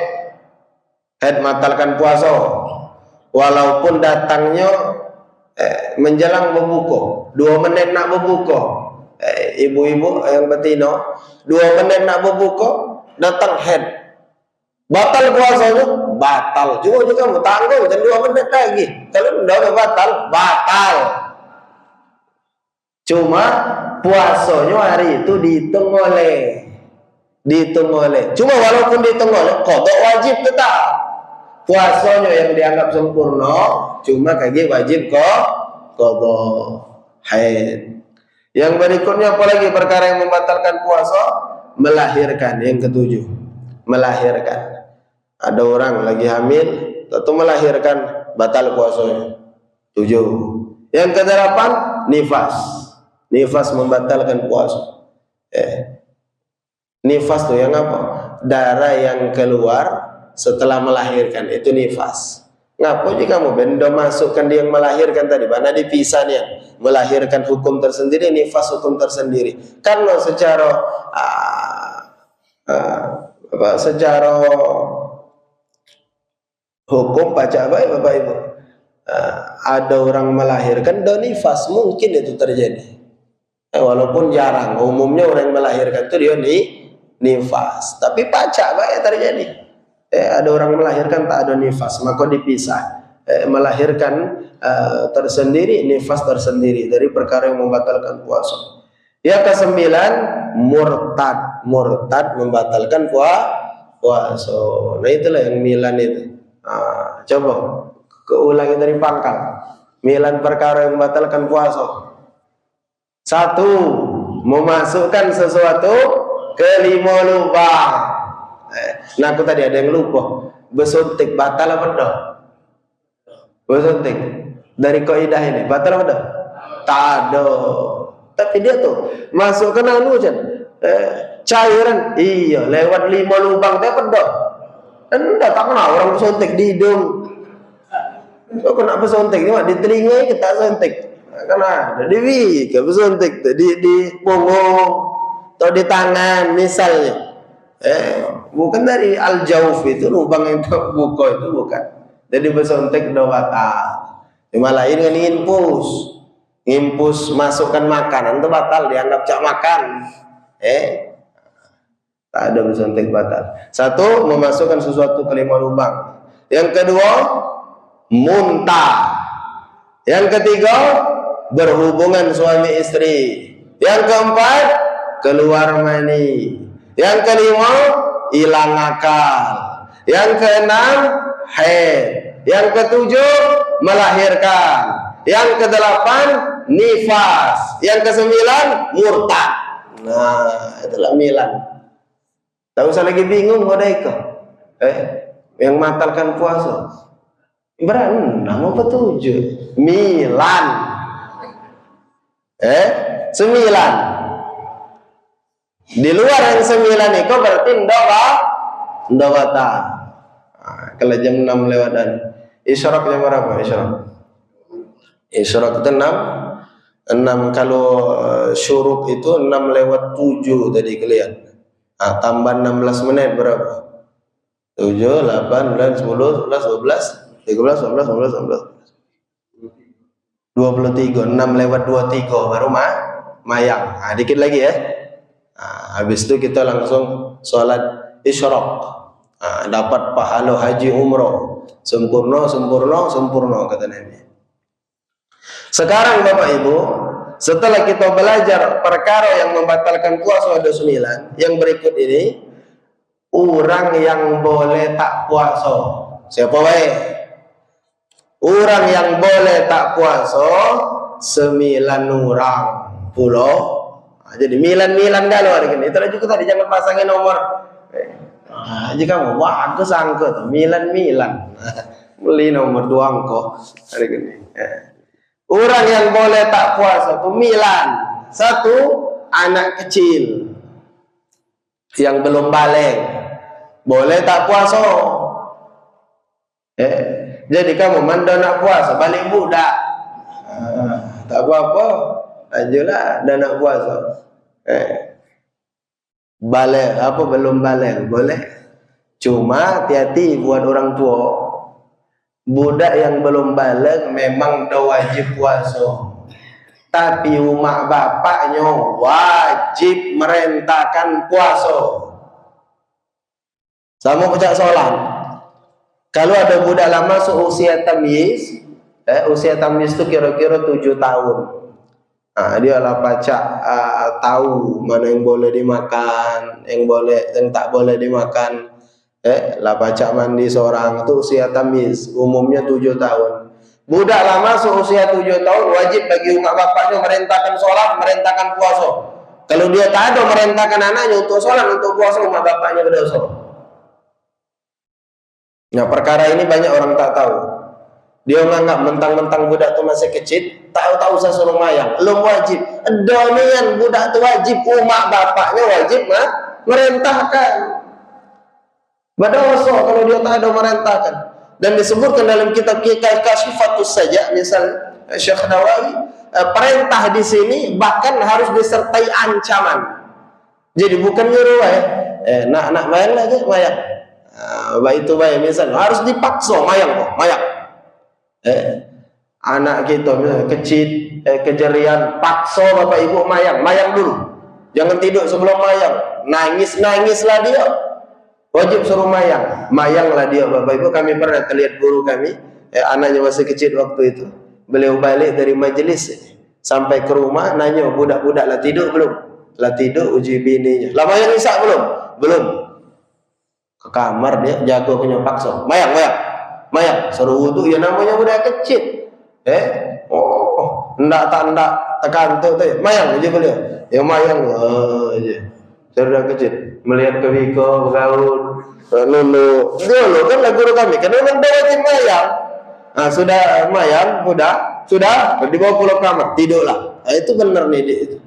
Haid membatalkan puasa walaupun datangnya menjelang berbuka, 2 menit nak berbuka, ibu-ibu yang betina 2 menit nak berbuka datang head, batal puasanya, batal. Cuma kamu tanggung dan 2 menit lagi. Kalau udah batal. Cuma puasanya hari itu dihitung oleh. Cuma walaupun dihitung oleh, qada wajib tetap. Puasanya yang dianggap sempurna, cuma kaki wajib qada haid. Yang berikutnya apalagi perkara yang membatalkan puasa? Melahirkan. Yang ketujuh, melahirkan. Ada orang lagi hamil atau melahirkan, batal puasanya. 7. Yang ke-8, nifas membatalkan puasa. Nifas tuh yang apa? Darah yang keluar setelah melahirkan, itu nifas. Ngapa jika kamu benda masukkan dia yang melahirkan tadi, mana dipisah nih? Melahirkan hukum tersendiri, nifas hukum tersendiri. Karena secara hukum baca baik Bapak Ibu, ada orang melahirkan dan nifas, mungkin itu terjadi. Walaupun jarang, umumnya orang yang melahirkan itu dia nifas, tapi baca baik terjadi. Ada orang melahirkan tak ada nifas, maka dipisah. Melahirkan tersendiri, nifas tersendiri dari perkara yang membatalkan puasa. Yang ke-9, murtad membatalkan puasa. Nah itulah yang 9 itu. Coba keulangi dari pangkal. 9 perkara yang membatalkan puasa. 1, memasukkan sesuatu ke 5 lubang. Nah aku tadi ada yang lupa. Bersuntik batal apa enggak? Bersuntik dari kaidah ini batal apa enggak? Tak ada. Tapi dia tuh masukkan cairan, iya lewat 5 lubang dia pedok. Enggak, tak kenal orang bersuntik di hidung. So kena bersuntik ni di telinga kita suntik. Karena ada di wika bersuntik di punggung atau di tangan misalnya. Bukan dari al-jauf itu lubang yang terbuka itu bukan. Jadi bersuntik udah batal. Cuma lain kan ngimpus masukkan makanan itu batal, dianggap cak makan. Tak ada bersuntik batal. 1, memasukkan sesuatu ke 5 lubang. Yang kedua, muntah. Yang ketiga, berhubungan suami istri. Yang keempat, keluar mani. Yang kelima, hilang akal. Yang keenam, haid. Yang ketujuh, melahirkan. Yang ke-8, nifas. Yang ke-9, murtad. Nah, itulah 9. Tak usah lagi bingung mereka. Yang batalkan puasa. Berapa? Nama 7. 9. 9. Di luar yang 9 itu berarti ndak batal. Kalau jam 6 lewat dan isyraq jam berapa isyraq? Isyraq itu 6 kalau syuruk itu 6 lewat 7 tadi kelihatan. Tambah 16 menit berapa? 7, 8, 9, 10, 11, 12, 13, 14, 15, 16, 23. 6 lewat 23 baru mayang. Dikit lagi ya. Habis itu kita langsung sholat isyraq. Dapat pahala haji umroh. Sempurna kata Nabi. Sekarang Bapak Ibu, setelah kita belajar perkara yang membatalkan puasa ada 9, yang berikut ini orang yang boleh tak puasa. Siapa baik? Orang yang boleh tak puasa 9 orang pulau. Jadi milan kalau hari ini. Itulah juga tadi jangan pasangin nomor. Jika kamu bagus angka tuh milan. Beli nomor 2 angka hari ini. Orang yang boleh tak puasa itu 9. 1, anak kecil yang belum balik boleh tak puasa. Jadi kamu manda nak puasa balik budak, tak apa-apa, ajalah dah nak puasa. Balik apa belum balik boleh. Cuma hati-hati buat orang tua. Budak yang belum balik memang dah wajib puasa. tapi umat bapaknya wajib merentahkan puasa. Sama macam solat. Kalau ada budak lama seusia tamyiz, usia tamyiz itu kira-kira 7 tahun. Dia lah pacak tahu mana yang boleh dimakan, yang tak boleh dimakan. Lah pacak mandi seorang itu usia tamyiz, umumnya 7 tahun. Budak lama seusia 7 tahun wajib bagi umat bapaknya merentahkan sholat, merentahkan puasa. Kalau dia tak ada merentahkan anaknya untuk sholat, untuk puasa, umat bapaknya berdosa. Nah, perkara ini banyak orang tak tahu. Dia menganggap mentang-mentang budak tu masih kecil, tahu-tahu saya suruh mayang, belum wajib. Donian budak tu wajib, umat bapaknya wajib merentahkan. Berdosa kalau dia tak ada merentahkan. Dan disebutkan dalam kitab Kasyifatus Saja, misal Syekh Nawawi, perintah di sini bahkan harus disertai ancaman. Jadi bukan nyuruh nak mayang lagi mayang. Baik itu baik, misalnya harus dipaksa mayang. Anak kita kecil kejerian, paksa bapak ibu mayang dulu, jangan tidur sebelum mayang. Nangislah dia, wajib suruh mayanglah dia bapak ibu. Kami pernah terlihat guru kami, anaknya masih kecil waktu itu, beliau balik dari majelis sampai ke rumah nanya budak-budak lah tidur belum, lah tidur, uji bininya lah mayang isak belum. Ke kamar dia jago punya paksa mayang suruh wudu. Ya namanya budak kecil, ndak tekan tu mayang aja beliau, ya mayang aja. Sudah kecil melihat ke Wiko bergaul lulu dulu kan lah guru kami kan memang wajib mayang. Sudah mayang sudah dibawa pulang kamar tidurlah. Itu benar nih itu.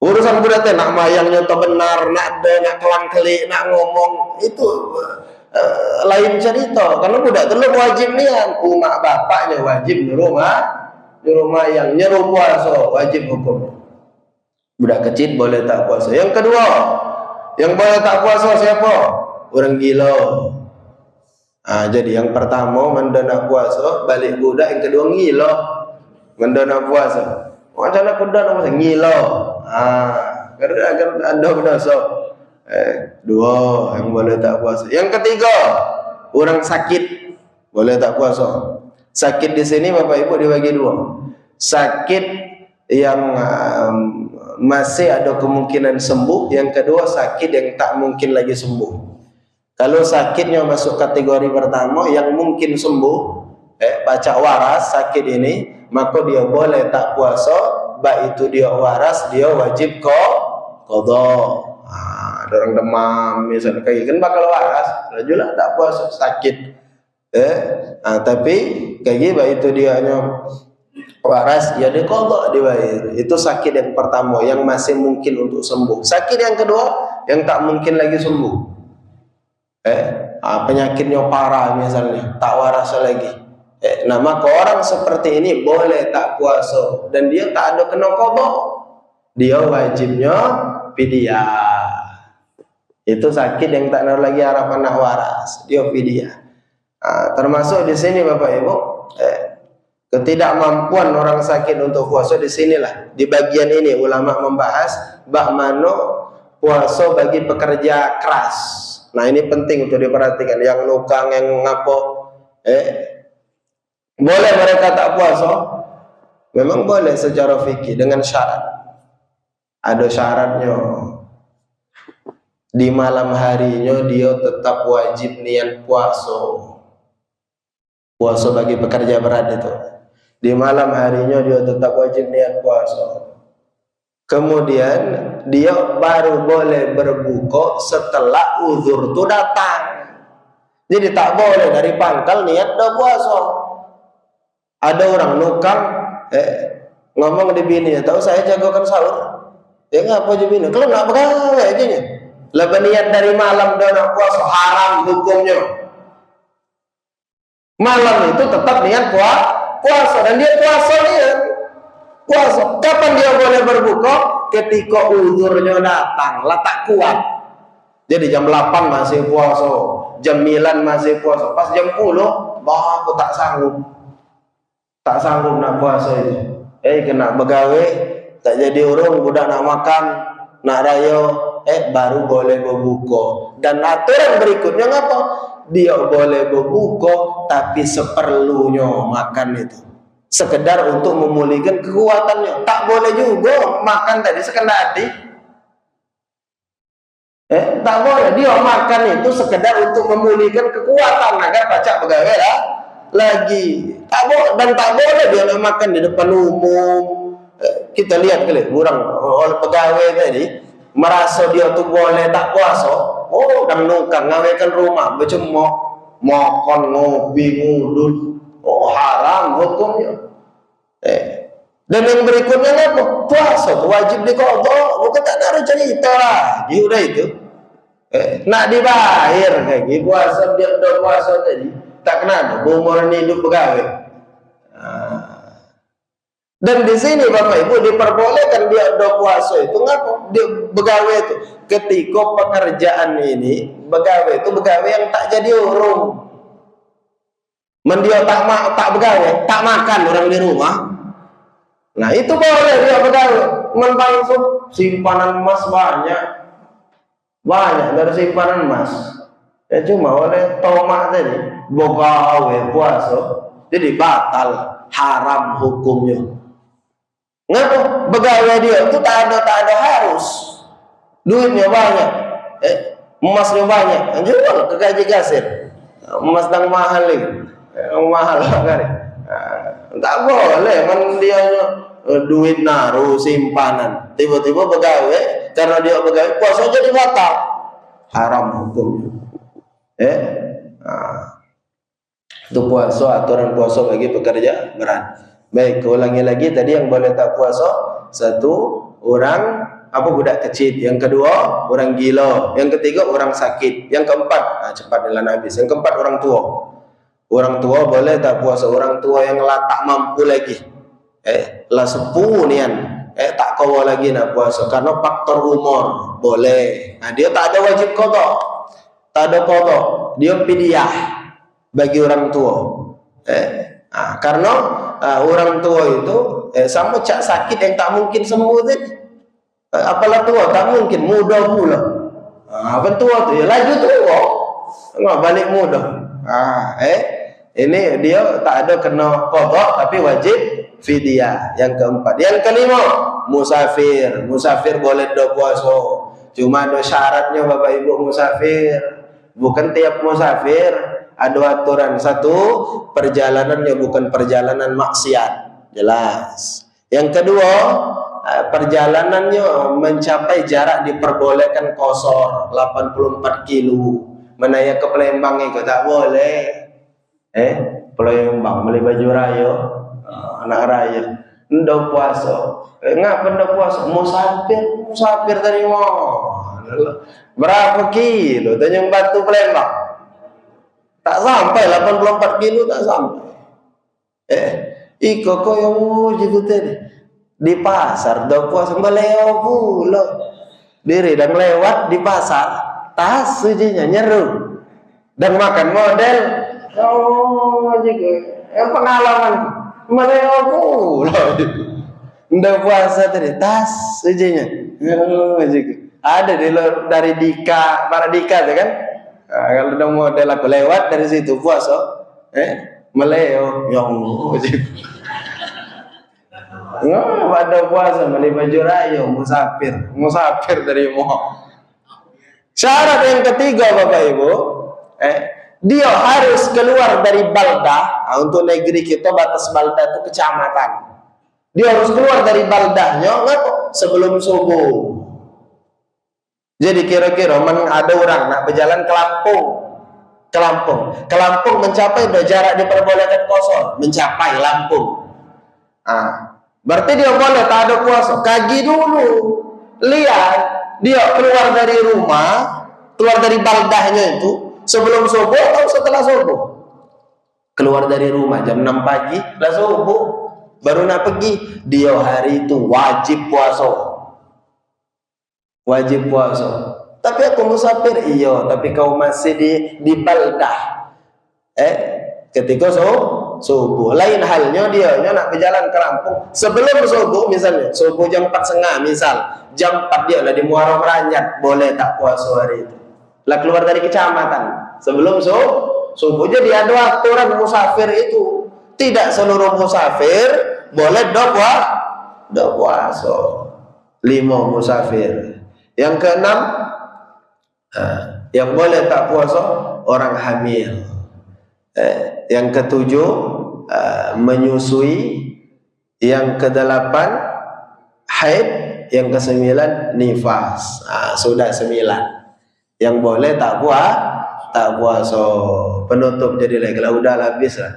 Urusan budak nak mayangnya tak benar, nak kelang-kelik, nak ngomong itu lain cerita. Karena budak terlalu wajib niat, umat bapaknya wajib nyuruh mayang, nyuruh puasa, wajib hukum. Budak kecil boleh tak puasa. Yang kedua, yang boleh tak puasa siapa? Orang gila. Jadi yang pertama mendana puasa, balik budak. Yang kedua gila, mendana puasa. Macam nak kuda nama saya ngilo. Kerana ada berdosa. Dua yang boleh tak puasa. Yang ketiga, orang sakit boleh tak puasa. Sakit di sini bapak ibu dibagi dua. Sakit yang masih ada kemungkinan sembuh. Yang kedua sakit yang tak mungkin lagi sembuh. Kalau sakitnya masuk kategori pertama yang mungkin sembuh, pacak waras sakit ini, maka dia boleh tak puasa. Baik itu dia waras, dia wajib qadha. Ada orang demam misalnya kayak kan bakal waras, lajulah tak puasa sakit. Tapi kayak baik itu dia hanya waras, ya dia qadha dibayar. Itu sakit yang pertama yang masih mungkin untuk sembuh. Sakit yang kedua yang tak mungkin lagi sembuh. Penyakitnya parah misalnya, tak waras lagi. Maka orang seperti ini boleh tak puasa dan dia tak ada kena qadha. Dia wajibnya fidyah. Itu sakit yang tak ada lagi harapan nak waras, dia fidyah. Termasuk di sini bapak ibu, ketidakmampuan orang sakit untuk puasa di sinilah. Di bagian ini ulama membahas bab mana puasa bagi pekerja keras. Nah ini penting untuk diperhatikan. Yang nukang, yang ngapok, boleh mereka tak puasa? Memang boleh secara fikih dengan syarat. Ada syaratnya. Di malam harinya dia tetap wajib niat puasa. Puasa bagi pekerja berat itu. Di malam harinya dia tetap wajib niat puasa. Kemudian dia baru boleh berbuka setelah uzur itu datang. Jadi tak boleh dari pangkal niat dah puasa. Ada orang nukang ngomong di bini, tahu saya jagokan sahur. Ya ngapa je bini? Kalau nak pegawai aja nya. Lebih niat dari malam dah nak puasa, haram hukumnya. Malam itu tetap niat puasa dan dia puasa niat. Puasa. Kapan dia boleh berbuka? Ketika uzurnya datang, lah tak kuat. Jadi jam 8 masih puasa, jam 9 masih puasa, pas jam 10, bah aku tak sanggup nak puasa itu. kena begawe, tak jadi urung, budak nak makan, nak rayo, baru boleh berbuka. Dan aturan berikutnya ngapa? Dia boleh berbuka, tapi seperlunya makan itu. Sekedar untuk memulihkan kekuatannya. Tak boleh juga makan tadi sekedar hati. Tak boleh. Dia makan itu sekedar untuk memulihkan kekuatan agar pacak begawe lah lagi. Tak boleh, dan tak boleh dia nak makan di depan umum. Kita lihat kali orang oleh pegawai tadi merasa dia tu boleh tak puasa. Dan nukang ngawekan rumah bercemok, makan, ngopi, ngudut. Haram hukumnya. Dan yang berikutnya apa? Puasa tu wajib diqadha. Bukan tak ada cerita lagi udah itu. Nak dibayar kayak gitu. Puasa dia udah puasa tadi. Tak kena umur ini hidup pegawai. Dan di sini Bapak Ibu diperbolehkan dia udah puasa itu ngapa? Dia begawe itu ketika pekerjaan ini begawe itu begawe yang tak jadi urung. Mendia tak begawe, tak makan orang di rumah. Nah itu boleh dia begawe. Membangun simpanan emas banyak dari simpanan emas. Ya cuma oleh tomak tadi begawe puasa, jadi batal, haram hukumnya. Ngapa? Begawe dia itu tak ada harus. Duitnya banyak, emasnya banyak, jual ke gaji kasir. Emas yang mahal ini, mahal kali. Tak boleh, kan dia duit naruh simpanan. Tiba-tiba begawe, karena dia begawe puasa jadi batal, haram hukumnya. Itu puasa, aturan puasa bagi pekerja berat. Baik, ulangi lagi tadi yang boleh tak puasa. Satu, orang budak kecil. Yang kedua, orang gila. Yang ketiga, orang sakit. Yang keempat, cepat jalan habis. Yang keempat, orang tua. Orang tua boleh tak puasa. Orang tua yang tak mampu lagi. Lah sepuh nian. Tak kau lagi nak puasa karena faktor umur. Boleh. Nah, dia tak ada wajib qadha. Tak ada qadha. Dia fidyah bagi orang tua. Karena orang tua itu sama cak sakit yang tak mungkin sembuh tadi. Apalah tua tak mungkin, muda pula. Apa tua tu ya laju tua. Enggak balik muda. Ini dia tak ada kena qadha tapi wajib fidyah. Yang keempat. Yang kelima, musafir. Musafir boleh dah puasa. Cuma ada syaratnya Bapak Ibu musafir. Bukan tiap musafir ada aturan. Satu, perjalanannya bukan perjalanan maksiat, jelas. Yang kedua, perjalanannya mencapai jarak diperbolehkan kosor 84 kilo. Menaya ke Palembang itu tak boleh. Palembang beli baju raya, anak raya, ndak puasa. Ngapa ndak puasa? Musafir dari mana? Berapa kilo? Tanjung Batu Palembang. Tak sampai 84 kilo, tak sampai. Iko koyo jigo tadi di pasar dah puasa meleo pula. Diri dan lewat di pasar, tas sujinya nyeru dan makan model. Jigo pengalaman meleo pula. Ndak puasa tadi tas sujinya. Jigo ada dari Dika, para Dika tu kan. Kalau ada model aku lewat dari situ puasa, meleo, ya Allah. Pada puasa beli baju raya, musafir dari mau. Syarat yang ketiga Bapak Ibu, dia harus keluar dari baldah. Untuk negeri kita batas baldah itu kecamatan. Dia harus keluar dari baldahnya sebelum subuh. Jadi kira-kira ada orang nak berjalan ke Lampung mencapai jarak diperbolehkan kosor, mencapai Lampung. Berarti dia boleh tak ada puasa. Kaji dulu, lihat dia keluar dari rumah, keluar dari baldahnya itu sebelum subuh atau setelah subuh. Keluar dari rumah jam 6 pagi, lah subuh baru nak pergi. Dia hari itu wajib puasa. Wajib puasa. Tapi aku musafir, iya, tapi kau masih di baldah. Ketika subuh. Lain halnya dia nak berjalan ke Lampung sebelum subuh, misalnya subuh jam 4.30 misal, jam 4 dia lah di Muara Meranjat, boleh tak puasa hari itu? Lah keluar dari kecamatan sebelum subuh. Jadi ada aturan musafir itu. Tidak seluruh musafir boleh do puasa. 5 musafir. Yang keenam, yang boleh tak puasa orang hamil. Yang ketujuh, menyusui. Yang kedelapan, haid. Yang kesembilan, nifas. Sudah 9. Yang boleh tak puasa. Penutup jadi lagi. Kalau udah habis lah.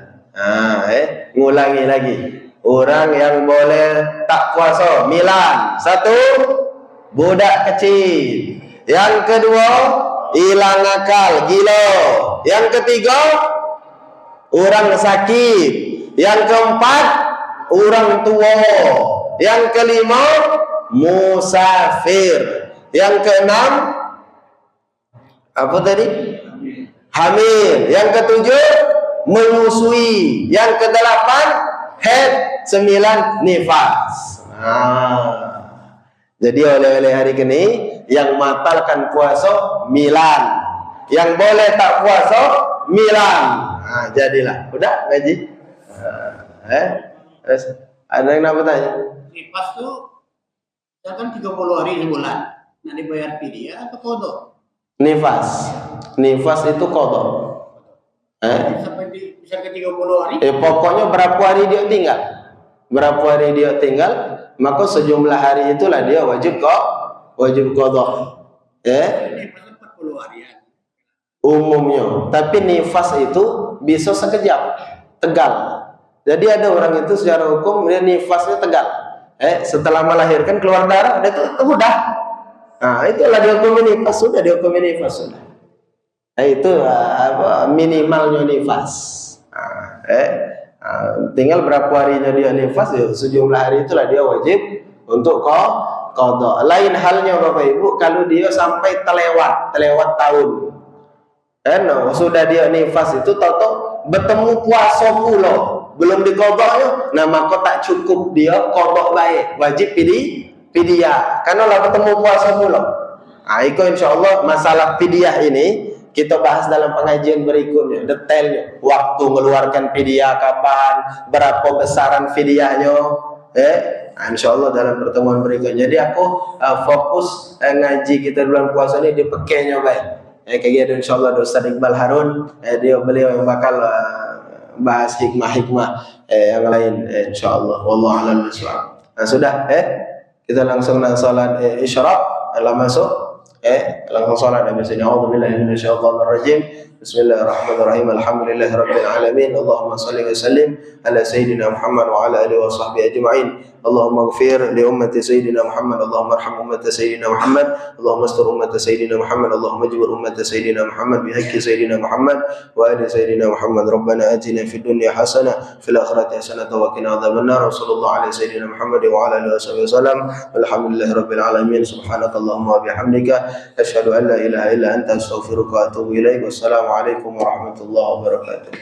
Ngulangi lagi. Orang yang boleh tak puasa, 9. 1, budak kecil. Yang kedua, hilang akal, gila. Yang ketiga, orang sakit. Yang keempat, orang tua. Yang kelima, musafir. Yang keenam, apa tadi? Hamil. Yang ketujuh, menyusui. Yang kedelapan, haid. 9, nifas. Jadi oleh hari ini yang batalkan puasa 9, yang boleh tak puasa 9. Jadilah. Udah ngaji? Ada yang nak bertanya? Nifas tu kan 30 hari sebulan. Nak dibayar fidyah atau qadha? Nifas itu qadha. Sampai bisa ke 30 hari? Pokoknya berapa hari dia tinggal? Maka sejumlah hari itulah dia wajib qadha. Nifas 40 harian. Umumnya. Tapi nifas itu bisa sekejap, tegal. Jadi ada orang itu secara hukum dia nifasnya tegal. Setelah melahirkan keluar darah, dia itu udah. Itulah dihukumi nifas, sudah dihukumi nifas sudah. Itu minimalnya nifas. Tinggal berapa harinya dia nifas, ya sejumlah hari itulah dia wajib untuk qadha. Lain halnya Bapak Ibu kalau dia sampai terlewat tahun. Sudah dia nifas itu tahu bertemu puasa pula, belum diqadha, maka tak cukup dia qadha baik, wajib fidyah. Karena lah bertemu puasa pula. Itu insyaallah masalah fidyah ini kita bahas dalam pengajian berikutnya, detailnya. Waktu mengeluarkan fidyah kapan, berapa besaran fidyahnya. Insyaallah dalam pertemuan berikutnya. Jadi aku fokus ngaji kita bulan puasa ini dipekainya baik. Kayak gitu insyaallah Ustaz Iqbal Harun, beliau yang bakal bahas hikmah-hikmah yang lain insyaallah. Wallahu a'lam bishawab. Sudah kita langsung salat isyraq masuk. Langsung salat Nabi Sayyidina A'udzubillahi minasyaitonir rajim. Bismillahirrahmanirrahim. Alhamdulillahirabbil alamin. Allahumma shalli wa sallim ala sayyidina Muhammad wa ala alihi wa sahbihi ajma'in. Allahumma ighfir li ummati sayyidina Muhammad. Allahumma arham ummata sayyidina Muhammad. Allahumma astur ummata sayyidina Muhammad. Allahumma jibur ummata sayyidina Muhammad bi haqqi sayyidina Muhammad wa ali sayyidina Muhammad. Rabbana atina fid dunya hasanah fil akhirati hasanah wa qina adzabannar. Sallallahu alaihi sayyidina Muhammad wa ala alihi wasallam. Alhamdulillahirabbil alamin. Subhanakallahumma wa bihamdika asyhadu an la ilaha illa anta astaghfiruka wa atubu ilaik. Wassalamualaikum warahmatullahi wabarakatuh.